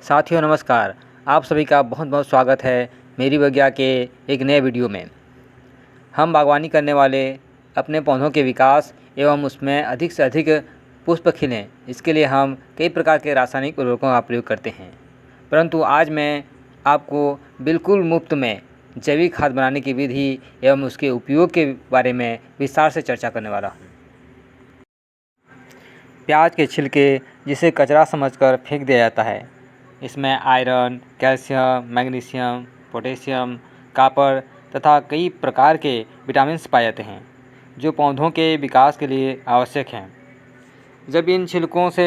साथियों नमस्कार। आप सभी का बहुत बहुत स्वागत है मेरी बगिया के एक नए वीडियो में। हम बागवानी करने वाले अपने पौधों के विकास एवं उसमें अधिक से अधिक पुष्प खिलें, इसके लिए हम कई प्रकार के रासायनिक उर्वरकों का प्रयोग करते हैं। परंतु आज मैं आपको बिल्कुल मुफ्त में जैविक खाद बनाने की विधि एवं उसके उपयोग के बारे में विस्तार से चर्चा करने वाला हूँ। प्याज के छिलके जिसे कचरा समझकर फेंक दिया जाता है, इसमें iron, calcium, magnesium, potassium, copper तथा कई प्रकार के विटामिन्स पाए जाते हैं जो पौधों के विकास के लिए आवश्यक हैं। जब इन छिलकों से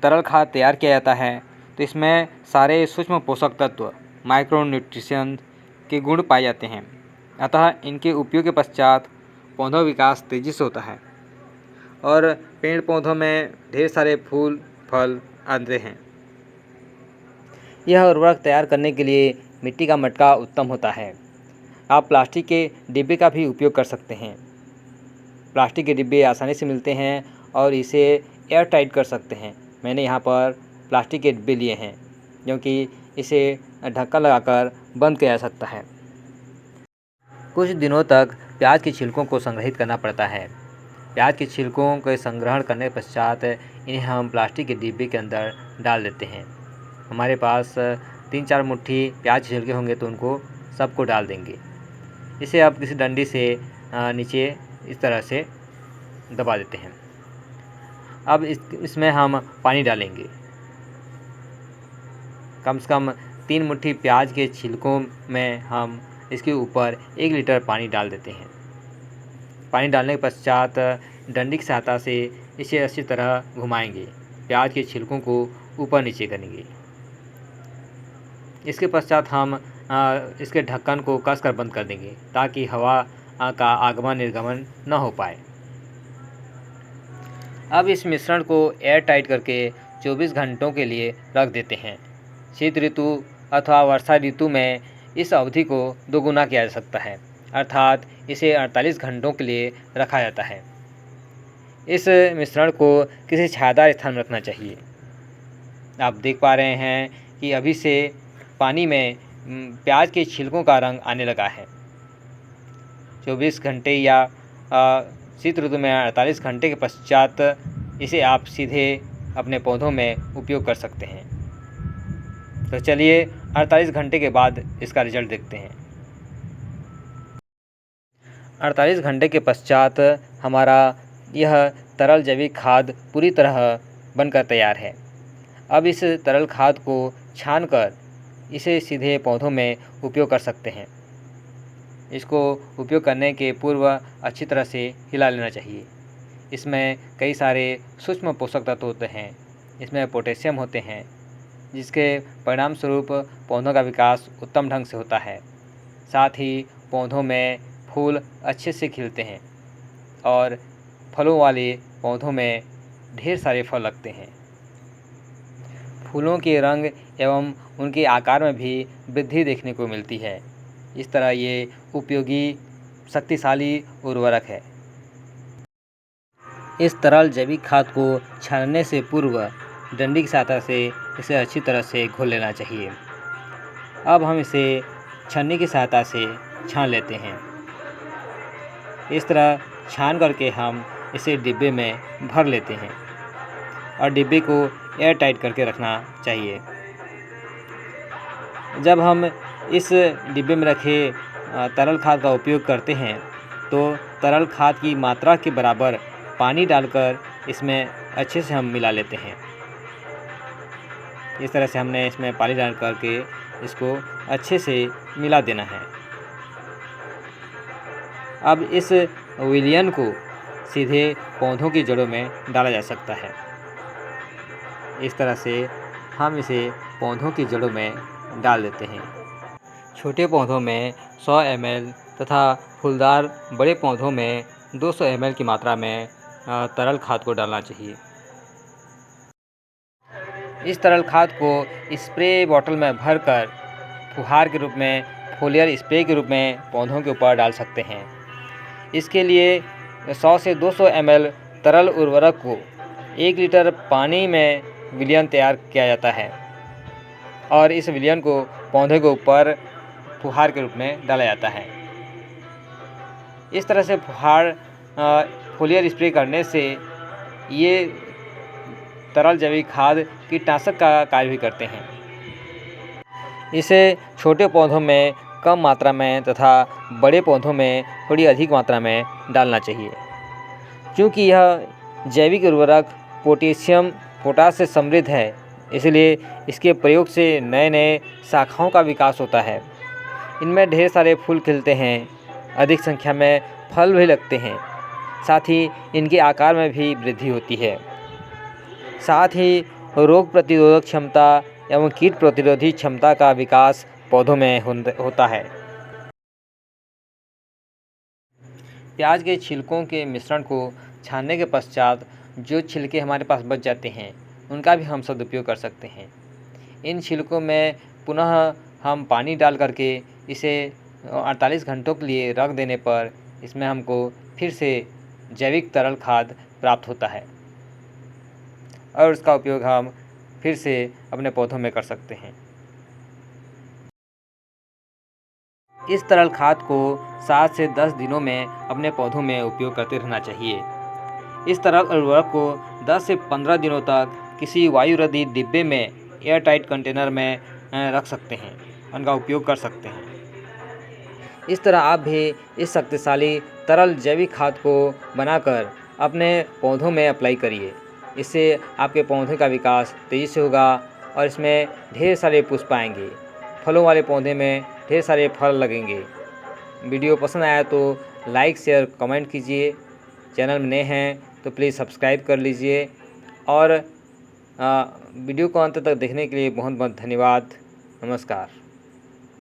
तरल खाद तैयार किया जाता है तो इसमें सारे सूक्ष्म पोषक तत्व माइक्रोन्यूट्रिशन के गुण पाए जाते हैं। अतः इनके उपयोग के पश्चात पौधों विकास तेज़ी से होता है और पेड़ पौधों में ढेर सारे फूल फल आते हैं। यह उर्वरक तैयार करने के लिए मिट्टी का मटका उत्तम होता है। आप प्लास्टिक के डिब्बे का भी उपयोग कर सकते हैं। प्लास्टिक के डिब्बे आसानी से मिलते हैं और इसे एयर टाइट कर सकते हैं। मैंने यहाँ पर प्लास्टिक के डिब्बे लिए हैं क्योंकि इसे ढक्कन लगाकर बंद किया जा सकता है। कुछ दिनों तक प्याज के छिलकों को संग्रहित करना पड़ता है। प्याज के छिलकों के संग्रहण करने के पश्चात इन्हें हम प्लास्टिक के डिब्बे के अंदर डाल देते हैं। हमारे पास 3-4 मुट्ठी प्याज के छिलके होंगे तो उनको सबको डाल देंगे। इसे अब किसी डंडी से नीचे इस तरह से दबा देते हैं। अब इसमें हम पानी डालेंगे। कम से कम 3 मुट्ठी प्याज के छिलकों में हम इसके ऊपर 1 लीटर पानी डाल देते हैं। पानी डालने के पश्चात डंडी की सहायता से इसे अच्छी तरह घुमाएंगे। प्याज के छिलकों को ऊपर नीचे करेंगे। इसके पश्चात हम इसके ढक्कन को कसकर बंद कर देंगे ताकि हवा का आगमन निर्गमन न हो पाए। अब इस मिश्रण को एयर टाइट करके 24 घंटों के लिए रख देते हैं। शीत ऋतु अथवा वर्षा ऋतु में इस अवधि को दोगुना किया जा सकता है, अर्थात इसे 48 घंटों के लिए रखा जाता है। इस मिश्रण को किसी छायादार स्थान में रखना चाहिए। आप देख पा रहे हैं कि अभी से पानी में प्याज के छिलकों का रंग आने लगा है। 24 घंटे या शीत ऋतु में 48 घंटे के पश्चात इसे आप सीधे अपने पौधों में उपयोग कर सकते हैं। तो चलिए 48 घंटे के बाद इसका रिजल्ट देखते हैं। 48 घंटे के पश्चात हमारा यह तरल जैविक खाद पूरी तरह बनकर तैयार है। अब इस तरल खाद को छानकर इसे सीधे पौधों में उपयोग कर सकते हैं। इसको उपयोग करने के पूर्व अच्छी तरह से हिला लेना चाहिए। इसमें कई सारे सूक्ष्म पोषक तत्व होते हैं। इसमें पोटेशियम होते हैं जिसके परिणाम स्वरूप पौधों का विकास उत्तम ढंग से होता है। साथ ही पौधों में फूल अच्छे से खिलते हैं और फलों वाले पौधों में ढेर सारे फल लगते हैं। फूलों के रंग एवं उनके आकार में भी वृद्धि देखने को मिलती है। इस तरह ये उपयोगी शक्तिशाली उर्वरक है। इस तरल जैविक खाद को छानने से पूर्व डंडी की सहायता से इसे अच्छी तरह से घोल लेना चाहिए। अब हम इसे छन्नी की सहायता से छान लेते हैं। इस तरह छान करके हम इसे डिब्बे में भर लेते हैं और डिब्बे को एयर टाइट करके रखना चाहिए। जब हम इस डिब्बे में रखे तरल खाद का उपयोग करते हैं तो तरल खाद की मात्रा के बराबर पानी डालकर इसमें अच्छे से हम मिला लेते हैं। इस तरह से हमने इसमें पानी डाल करके इसको अच्छे से मिला देना है। अब इस विलयन को सीधे पौधों की जड़ों में डाला जा सकता है। इस तरह से हम इसे पौधों की जड़ों में डाल देते हैं। छोटे पौधों में 100 ml तथा फूलदार बड़े पौधों में 200 ml की मात्रा में तरल खाद को डालना चाहिए। इस तरल खाद को स्प्रे बॉटल में भरकर फुहार के रूप में, फोलियर स्प्रे के रूप में पौधों के ऊपर डाल सकते हैं। इसके लिए 100 से 200 ml तरल उर्वरक को 1 लीटर पानी में विलयन तैयार किया जाता है। और इस विलयन को पौधे के ऊपर फुहार के रूप में डाला जाता है। इस तरह से फुहार फोलियर स्प्रे करने से ये तरल जैविक खाद कीटनाशक का कार्य भी करते हैं। इसे छोटे पौधों में कम मात्रा में तथा बड़े पौधों में थोड़ी अधिक मात्रा में डालना चाहिए, क्योंकि यह जैविक उर्वरक पोटास से समृद्ध है, इसलिए इसके प्रयोग से नए नए शाखाओं का विकास होता है। इनमें ढेर सारे फूल खिलते हैं, अधिक संख्या में फल भी लगते हैं, साथ ही इनके आकार में भी वृद्धि होती है। साथ ही रोग प्रतिरोधक क्षमता एवं कीट प्रतिरोधी क्षमता का विकास पौधों में होता है। प्याज के छिलकों के मिश्रण को छानने के पश्चात जो छिलके हमारे पास बच जाते हैं उनका भी हम सदुपयोग कर सकते हैं। इन छिलकों में पुनः हम पानी डाल करके इसे 48 घंटों के लिए रख देने पर इसमें हमको फिर से जैविक तरल खाद प्राप्त होता है और उसका उपयोग हम फिर से अपने पौधों में कर सकते हैं। इस तरल खाद को 7 से 10 दिनों में अपने पौधों में उपयोग करते रहना चाहिए। इस तरल उर्वरक को 10 से 15 दिनों तक किसी वायुरोधी डिब्बे में एयर टाइट कंटेनर में रख सकते हैं, उनका उपयोग कर सकते हैं। इस तरह आप भी इस शक्तिशाली तरल जैविक खाद को बनाकर अपने पौधों में अप्लाई करिए। इससे आपके पौधे का विकास तेज़ी से होगा और इसमें ढेर सारे पुष्प आएंगे। फलों वाले पौधे में ढेर सारे फल लगेंगे। वीडियो पसंद आया तो लाइक शेयर कमेंट कीजिए। चैनल में नए हैं तो प्लीज़ सब्सक्राइब कर लीजिए और वीडियो को अंत तक देखने के लिए बहुत बहुत धन्यवाद। नमस्कार।